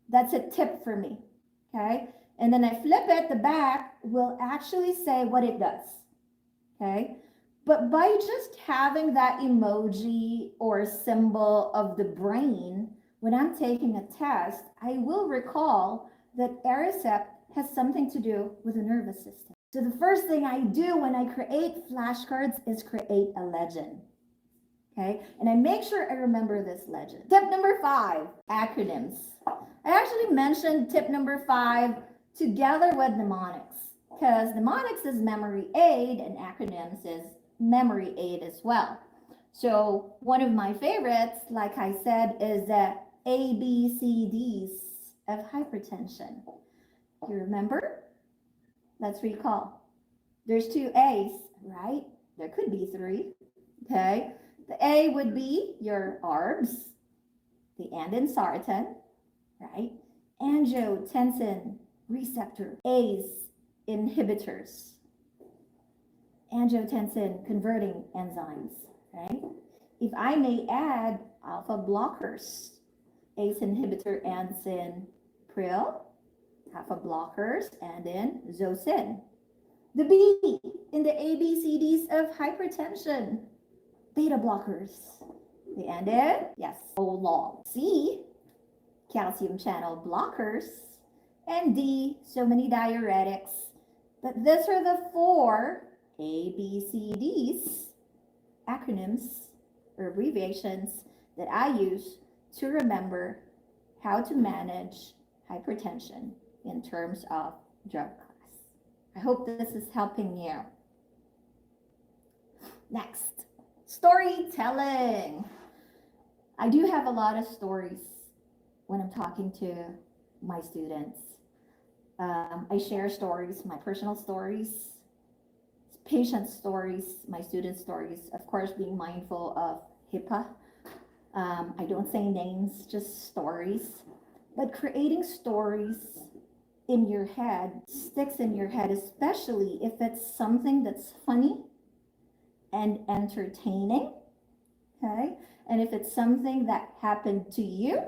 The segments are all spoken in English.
That's a tip for me, okay? And then I flip it, the back will actually say what it does, okay? But by just having that emoji or symbol of the brain, when I'm taking a test, I will recall that ERICEPT has something to do with the nervous system. So the first thing I do when I create flashcards is create a legend. Okay, and I make sure I remember this legend. Tip number 5, acronyms. I actually mentioned tip number 5 together with mnemonics, because mnemonics is memory aid and acronyms is memory aid as well. So one of my favorites, like I said, is the ABCDs of hypertension. You remember? Let's recall. There's 2 A's, right? There could be 3, okay? The A would be your ARBs, the andin-sartan, right? Angiotensin receptor, A's, inhibitors, angiotensin converting enzymes, right? If I may add alpha blockers, ACE inhibitor, ansin-pril, alpha blockers, and then zosin. The B in the ABCDs of hypertension, beta blockers. The ended, yes, OLOL. C, calcium channel blockers. And D, so many diuretics. But these are the 4 ABCDs, acronyms or abbreviations that I use to remember how to manage hypertension in terms of drug class. I hope this is helping you. Next, storytelling. I do have a lot of stories when I'm talking to my students. I share stories, my personal stories, patient stories, my student stories, of course, being mindful of HIPAA. I don't say names, just stories. But creating stories in your head sticks in your head, especially if it's something that's funny and entertaining, okay? And if it's something that happened to you,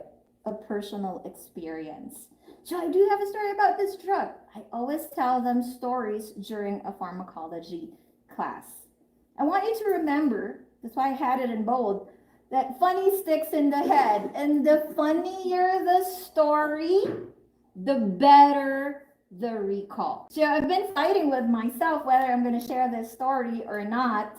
a personal experience. So I do have a story about this drug. I always tell them stories during a pharmacology class. I want you to remember, that's why I had it in bold, that funny sticks in the head. And the funnier the story, the better the recall. So I've been fighting with myself whether I'm going to share this story or not.